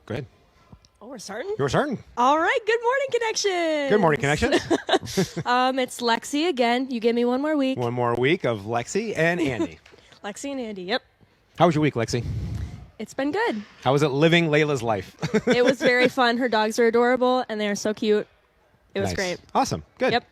Go ahead. Oh, we're starting? You're starting. All right. Good morning, Connections. Good morning, Connections. It's Lexy again. You give me one more week. One more week of Lexy and Andy. Lexy and Andy, yep. How was your week, Lexy? It's been good. How was it living Layla's life? It was very fun. Her dogs are adorable, and they are so cute. It was Nice. great. Awesome. Good. Yep.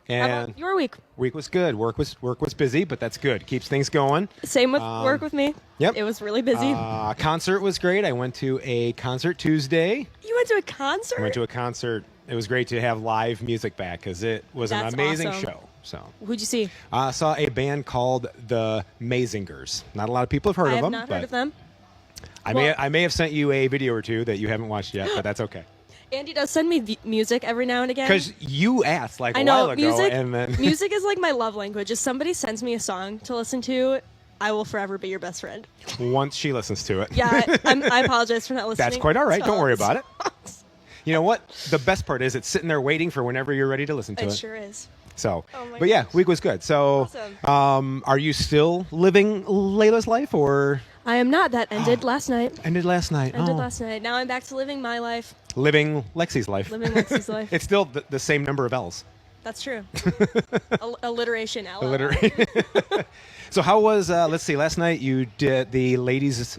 How And about your week? week was good. Work was busy, but that's good. Keeps things going. Same with work with me. Yep. It was really busy. Concert was great. I went to a concert Tuesday. You went to a concert? I went to a concert. It was great to have live music back because it was That's an amazing awesome. show. So Who'd you see? I saw a band called the Mazingers. Not a lot of people have heard I of have them. not but heard of them. I may have sent you a video or two that you haven't watched yet, but that's okay. Andy does send me music every now and again. Because you asked like I a know while ago, music. and then Music is like my love language. If somebody sends me a song to listen to, I will forever be your best friend. once she listens to it, Yeah, I apologize for not listening. that's quite all right. Don't worry about it. it. You know what? The best part is it's sitting there waiting for whenever you're ready to listen to It it. sure is. So, Oh my but yeah, gosh. week was good. So, Awesome. are you still living Layla's life, or I am not. That ended last night. ended last night? Ended Oh. last night. Now I'm back to living my life, Living Lexi's life. living Lexi's life. It's still the same number of L's. That's true. Alliteration. LOL. So how was? Let's see. Last night you did the ladies'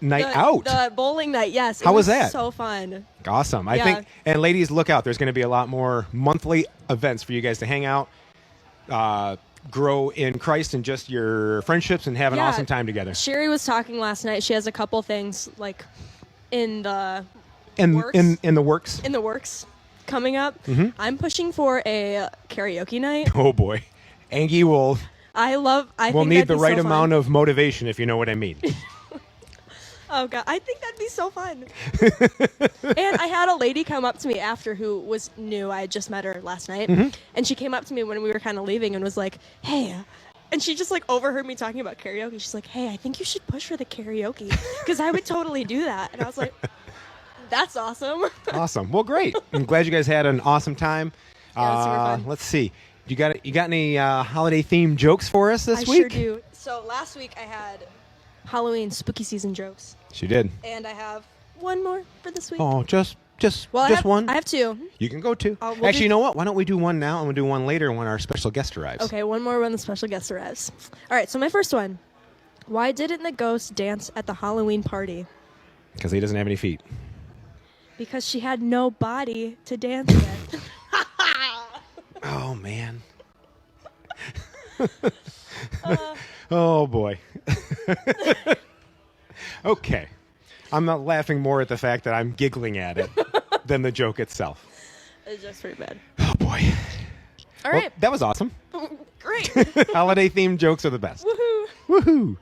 night out. The bowling night. Yes. How was that? So fun. Awesome. I Yeah. think, and ladies, look out. There's going to be a lot more monthly events for you guys to hang out, grow in Christ and just your friendships, and have an Yeah. awesome time together. Sherry was talking last night. She has a couple things like in the In works. in the works. in the works coming up. Mm-hmm. I'm pushing for a karaoke night. Oh boy, Angie will I need think the that'd be right so amount fun. of motivation, if you know what I mean. Oh god, I think that'd be so fun. And I had a lady come up to me after who was new. I had just met her last night, Mm-hmm. and she came up to me when we were kind of leaving and was like, "Hey." And she just like overheard me talking about karaoke. She's like, "Hey, I think you should push for the karaoke because I would totally do that." And I was like, "That's awesome." Awesome. Well, great. I'm glad you guys had an awesome time. Yeah, it was super fun. Let's see. You got any holiday themed jokes for us this I week? sure do. So last week I had Halloween spooky season jokes, She did. and I have one more for this week. Oh, just well, one. I have two. You can go two. We'll Actually, do- you know what? Why don't we do one now and we'll do one later when our special guest arrives? Okay, one more when the special guest arrives. All right, so my first one. Why didn't the ghost dance at the Halloween party? Because he doesn't have any feet. Because she had no body to dance with. Oh man. Oh boy. Okay. I'm not laughing more at the fact that I'm giggling at it than the joke itself. It's just pretty bad. Oh boy. All Well, right, that was awesome. great. Holiday themed jokes are the best. Woohoo. Woohoo.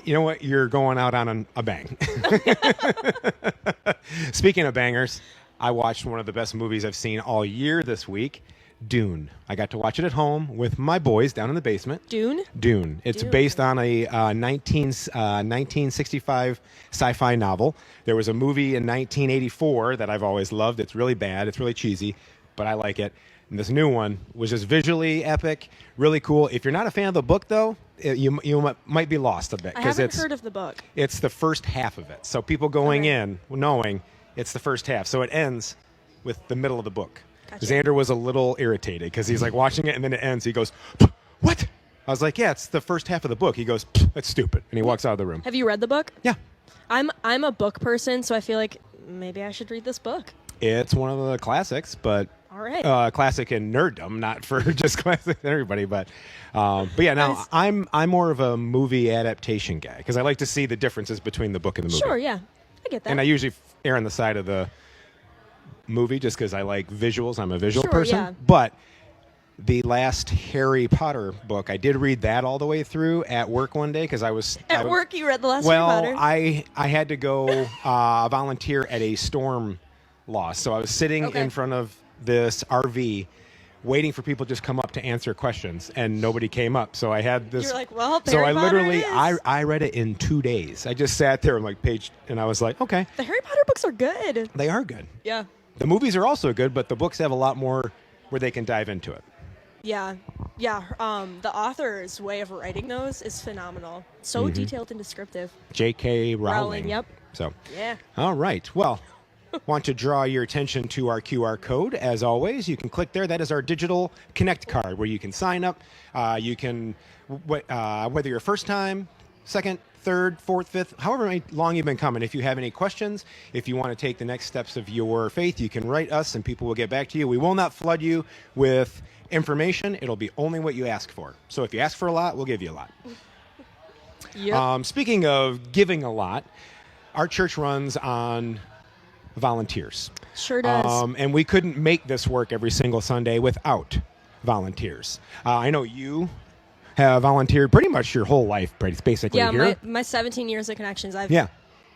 You know what? You're going out on a bang. Speaking of bangers, I watched one of the best movies I've seen all year this week, Dune. I got to watch it at home with my boys down in the basement. Dune? Dune. It's Dune. based on a 1965 sci-fi novel. There was a movie in 1984 that I've always loved. It's really bad. It's really cheesy, but I like it. And this new one was just visually epic, really cool. If you're not a fan of the book, though, you might be lost a bit I because haven't heard of the book. it's the first half of it. So people going Okay. in knowing it's the first half. So it ends with the middle of the book. Gotcha. Xander was a little irritated because he's like watching it and then it ends. He goes, "What?" I was like, "Yeah, it's the first half of the book." He goes, "That's stupid," and he walks out of the room. Have you read the book? Yeah, I'm a book person, so I feel like maybe I should read this book. it's one of the classics, but All right. classic in nerddom, not for just classic to everybody. But yeah, now Nice. I'm more of a movie adaptation guy because I like to see the differences between the book and the movie. Sure, yeah. I get that. And I usually err on the side of the movie just because I like visuals. I'm a visual Sure, person. yeah. But the last Harry Potter book, I did read that all the way through at work one day because I was At work, you read the last Well, Harry Potter? I had to go volunteer at a storm loss, so I was sitting Okay. in front of this RV. Waiting for people to just come up to answer questions, and nobody came up. So I had this. You're like, well, so Harry I Potter literally, it is. I read it in 2 days. I just sat there and like page, and I was like, okay, The Harry Potter books are good. they are good. Yeah. The movies are also good, but the books have a lot more where they can dive into it. Yeah. Yeah, the author's way of writing those is phenomenal. So detailed and descriptive. J.K. Rowling. Yep. So, Yeah. all right. Well, want to draw your attention to our QR code. As always, you can click there. That is our digital Connect card where you can sign up. You can, whether you're first time, second, third, fourth, fifth, however long you've been coming. If you have any questions, if you want to take the next steps of your faith, you can write us and people will get back to you. We will not flood you with information. It'll be only what you ask for. So if you ask for a lot, we'll give you a lot. Yep. Speaking of giving a lot, our church runs on volunteers. Sure does. And we couldn't make this work every single Sunday without volunteers. I know you have volunteered pretty much your whole life, basically yeah, here. my 17 years of connections, I've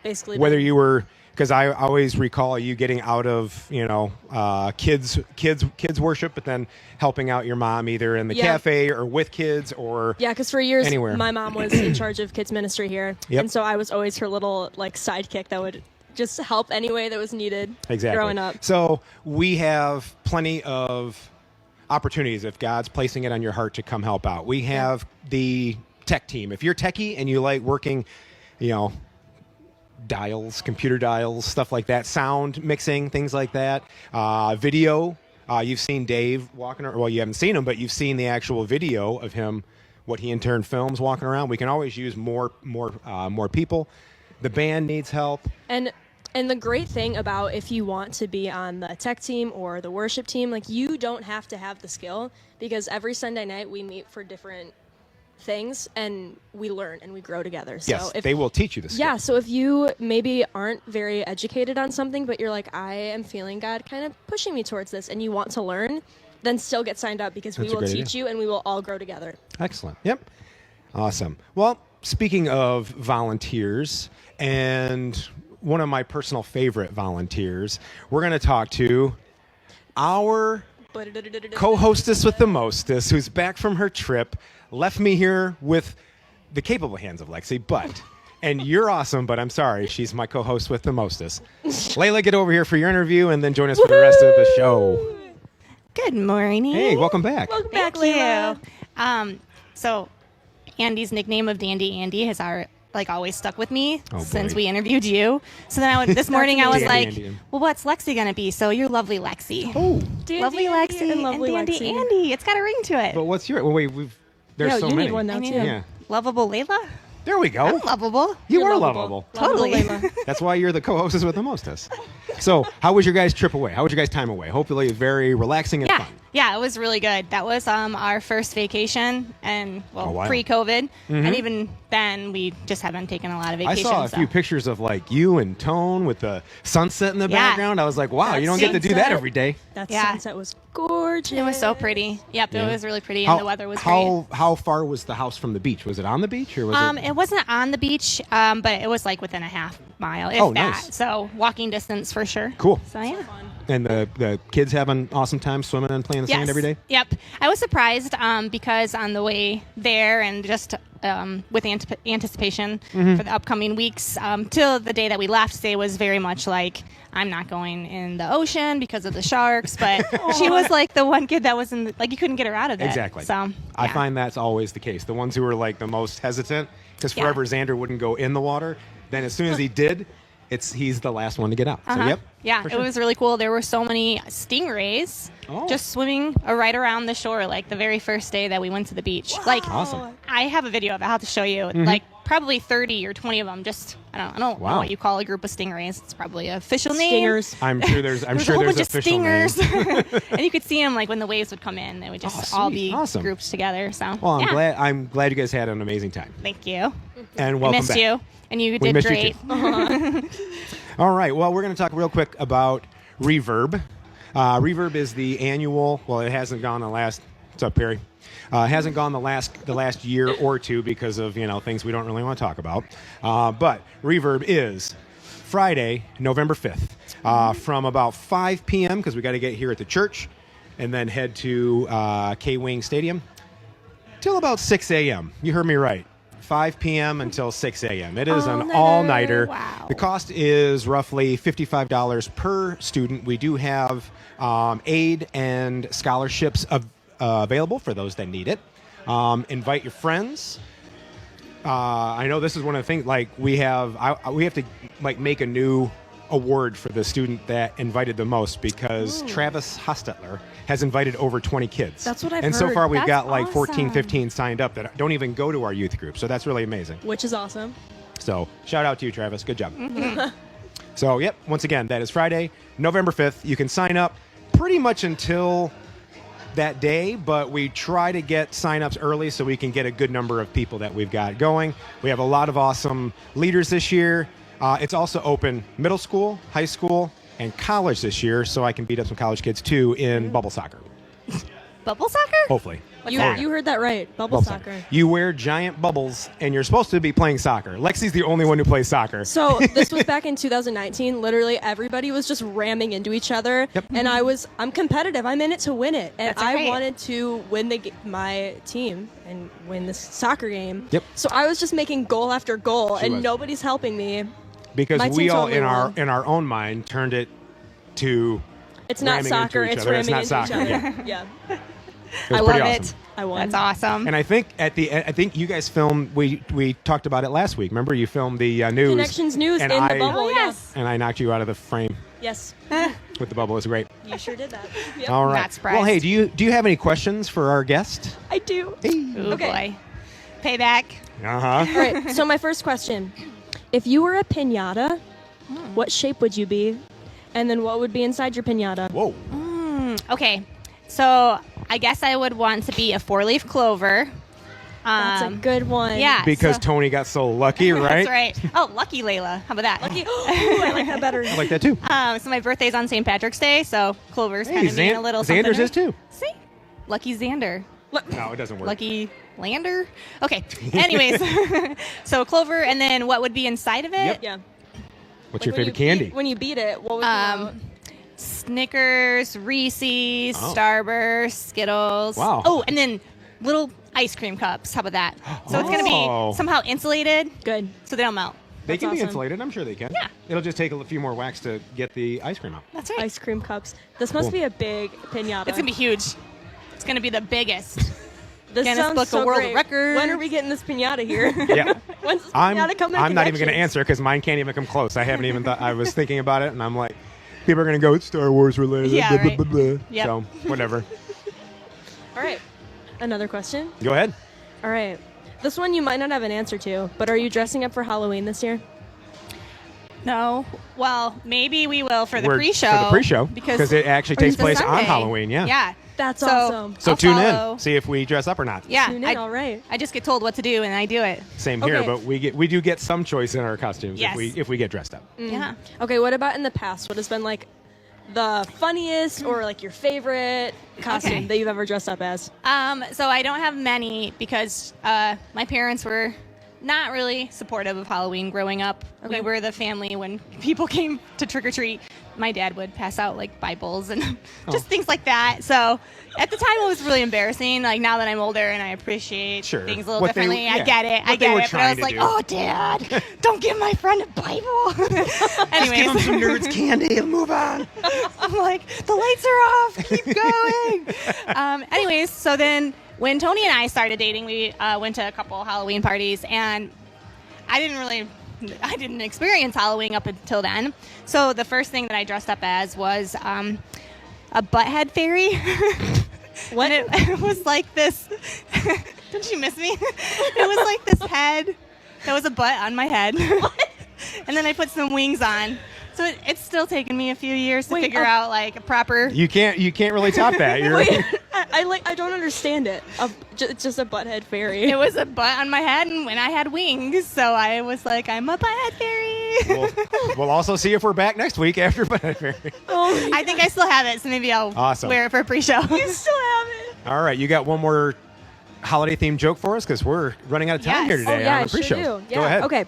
basically Whether been, you were, because I always recall you getting out of, kids worship, but then helping out your mom either in the cafe or with kids or yeah, because for years anywhere. my mom was in charge of kids ministry here, Yep. and so I was always her little sidekick that would just help any way that was needed. Exactly. Growing up. So we have plenty of opportunities if God's placing it on your heart to come help out. We have the tech team. If you're techie and you like working, dials, computer dials, stuff like that, sound mixing, things like that, video. You've seen Dave walking around. Well, you haven't seen him, but you've seen the actual video of him, what he in turn films walking around. We can always use more people. The band needs help. And the great thing about if you want to be on the tech team or the worship team, you don't have to have the skill, because every Sunday night we meet for different things and we learn and we grow together. So Yes, they will teach you the skill. Yeah, so if you maybe aren't very educated on something, but you're like, I am feeling God kind of pushing me towards this, and you want to learn, then still get signed up, because That's we a will great teach idea. you and we will all grow together. Excellent. Yep. Awesome. Well, speaking of volunteers, and one of my personal favorite volunteers, we're going to talk to our co-hostess with the mostest, who's back from her trip, left me here with the capable hands of Lexy, and you're awesome, but I'm sorry, she's my co-host with the mostest. Layla, get over here for your interview and then join us for the rest of the show. Good morning. Hey, welcome back. Welcome back, Thank Layla. you. So Andy's nickname of Dandy Andy has always stuck with me since boy. we interviewed you. So then this morning I was Dandy like, Andy. well, what's Lexy going to be? So you're lovely Lexy. Oh, Dandy Lovely Andy Lexy and lovely Dandy Lexy. Andy. It's got a ring to it. but what's your... Well, wait, there's Yeah, so you many. need one now, I mean, too. Yeah. Lovable Layla? There we go. I'm lovable. You You're are lovable. lovable. Totally. Lovable, Layla. That's why you're the co-hostess with the mostest. So, how was your guys' trip away? How was your guys' time away? Hopefully, very relaxing and Yeah. fun. Yeah, it was really good. That was our first vacation, and Oh, wow. pre-COVID. And even then, we just haven't taken a lot of I vacations. saw a few pictures of you and Tone with the sunset in the Yeah. background. I was like, wow, That you don't get to do that sunset. every day. That Yeah. sunset was gorgeous. It was so pretty. Yep, Yeah. it was really pretty, and the weather was great. How far was the house from the beach? Was it on the beach or was it? It wasn't on the beach, but it was within a half mile, if Oh, that. nice. So walking distance for sure. Cool. So yeah. And the kids having awesome time swimming and playing in the sand every day? Yep. I was surprised because on the way there and just with anticipation Mm-hmm. for the upcoming weeks, till the day that we left, Say was very much like, I'm not going in the ocean because of the sharks. But she was the one kid that was in you couldn't get her out of it. Exactly. So I yeah. find that's always the case. The ones who are the most hesitant, because Yeah. forever Xander wouldn't go in the water. Then as soon as he did, he's the last one to get out. So Uh-huh. yep. Yeah, for it sure. was really cool. There were so many stingrays Oh. just swimming right around the shore, the very first day that we went to the beach. Awesome. I have a video of it. I'll have to show you. Probably 30 or 20 of them. Just I don't know Wow. what you call a group of stingrays. It's probably an official name. Stingers. I'm sure there's There was a whole bunch of official names. stingers, and you could see them when the waves would come in. They would just all sweet. be Awesome. grouped together. So Well, yeah. I'm glad you guys had an amazing time. Thank you. And I welcome missed back. you, and you We did missed you great. too. All right. Well, we're going to talk real quick about Reverb. Reverb is the annual. Well, it hasn't gone the last. What's up, Perry? Hasn't gone the last year or two because of things we don't really want to talk about. But Reverb is Friday, November 5th, from about 5 p.m. because we got to get here at the church, and then head to K-Wing Stadium till about 6 a.m. You heard me right. 5 p.m. until 6 a.m. It is an All-nighter. all-nighter. Wow. The cost is roughly $55 per student. We do have aid and scholarships available for those that need it. Invite your friends. I know this is one of the things, like, we have to like make a new award for the student that invited the most, because Travis Hostetler has invited over 20 kids. That's what I've And so heard. far we've That's got like 14, awesome. 15 signed up that don't even go to our youth group. So that's really amazing. Which is awesome. So shout out to you, Travis. Good job. So, yep, once again, that is Friday, November 5th. You can sign up pretty much until that day, but we try to get signups early so we can get a good number of people that we've got going. We have a lot of awesome leaders this year. It's also open middle school, high school, and college this year, so I can beat up some college kids too in bubble soccer. Bubble soccer? Hopefully. You heard that right. Bubble soccer. You wear giant bubbles, and you're supposed to be playing soccer. Lexi's the only one who plays soccer. So this was back in 2019. Literally everybody was just ramming into each other, Yep. and I'm competitive. I'm in it to win it, and That's I right. wanted to win my team and win this soccer game. Yep. So I was just making goal after goal, She and was. nobody's helping me. Because My we team all totally won. in our own mind turned it to It's not ramming soccer. into each It's other. ramming It's not into each soccer. other. Yeah. It was I pretty love awesome. it. I won. That's awesome. And I think I think you guys filmed. We talked about it last week. Remember, you filmed the news. Connections news and in I, the bubble. Oh, yes. And I knocked you out of the frame Yes. with the bubble. It was great. You sure did that. Yep. All right. Not surprised. Well, hey, do you have any questions for our guest? I do. Ooh, Okay. boy. Payback. Uh huh. All right. So my first question: if you were a pinata, what shape would you be? And then what would be inside your pinata? Whoa. Okay. So I guess I would want to be a 4-leaf clover. That's a good one. Yeah. Because so- Tony got so lucky, right? That's right. Oh, lucky Layla. How about that? Lucky. Ooh, I like that better. I like that too. So my birthday's on St. Patrick's Day, so clovers Hey, kind of mean a little something. Xander's right? is too. See? Lucky Xander. No, it doesn't work. Lucky Lander. Okay. Anyways, so clover, and then what would be inside of it? Yep. Yeah. What's Like your when favorite you candy? When you beat it, what would come out? Snickers, Reese's, Oh. Starburst, Skittles. Wow. Oh, and then little ice cream cups. How about that? So it's going to Oh. be somehow insulated Good. so they don't melt. They That's can be awesome. insulated. I'm sure they can. Yeah. It'll just take a few more wax to get the ice cream out. That's right. Ice cream cups. This must Cool. be a big pinata. It's going to be huge. It's going to be the biggest. This Guinness sounds Book of so World great. Records. When are we getting this pinata here? Yeah. When's this I'm pinata coming? not even going to answer because mine can't even come close. I haven't even thought. I was thinking about it, and I'm like, people are going to go, it's Star Wars related. Yeah, blah, blah, right. blah, blah. Yep. So, whatever. All right. Another question. Go ahead. All right. This one you might not have an answer to, but are you dressing up for Halloween this year? No. Well, maybe we will for the We're- pre-show. For the pre-show. Because it actually takes it's a place on Sunday. Halloween, yeah. Yeah. That's So- awesome. So I'll tune follow. in. See if we dress up or not. Yeah. Tune in, all right. I just get told what to do and I do it. Same here, Okay. but we do get some choice in our costumes Yes. if we get dressed up. Yeah. Okay, what about in the past? What has been like the funniest or like your favorite costume Okay. that you've ever dressed up as? So I don't have many because my parents were not really supportive of Halloween growing up. Okay. We were the family when people came to trick or treat. My dad would pass out like Bibles and just things like that. So at the time it was really embarrassing. Like now that I'm older and I appreciate Sure. things a little What they- differently, I yeah. get it. What I they get were it. But I was trying to like, do. oh, Dad, don't give my friend a Bible. Anyways, nerds candy and move on. I'm like, the lights are off. Keep going. Anyways, so then when Tony and I started dating, we went to a couple Halloween parties, and I didn't experience Halloween up until then. So the first thing that I dressed up as was a butthead fairy. What? And it was like this. Didn't you miss me? It was like this head. There was a butt on my head. And then I put some wings on. So it's still taken me a few years to Wait, figure out like a proper. You can't really top that. You're, Wait, I don't understand it. It's just a butthead fairy. It was a butt on my head, and when I had wings, so I was like, I'm a butthead fairy. we'll also see if we're back next week after Butthead Fairy. Oh, I think I still have it, so maybe I'll Awesome. wear it for a pre-show. you still have it. All right, you got one more holiday themed joke for us because we're running out of time Yes. here Oh today yeah, on I the sure pre-show. do. Yeah. Go ahead. Okay.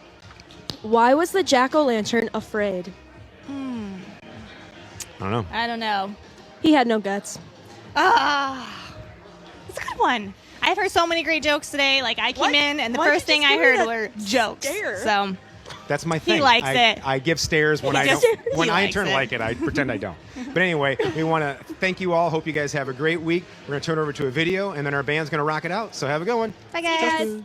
Why was the jack-o'-lantern afraid? I don't know. I don't know. He had no guts. It's a good one. I've heard so many great jokes today. Like I came What? in, and the Why'd first you thing just I give me heard that were jokes. stare? So That's my thing. likes it. I give stares when I He don't. When I in likes turn it. like it, I pretend I don't. But anyway, we want to thank you all. Hope you guys have a great week. We're going to turn over to a video, and then our band's going to rock it out. So have a good one. Bye, guys.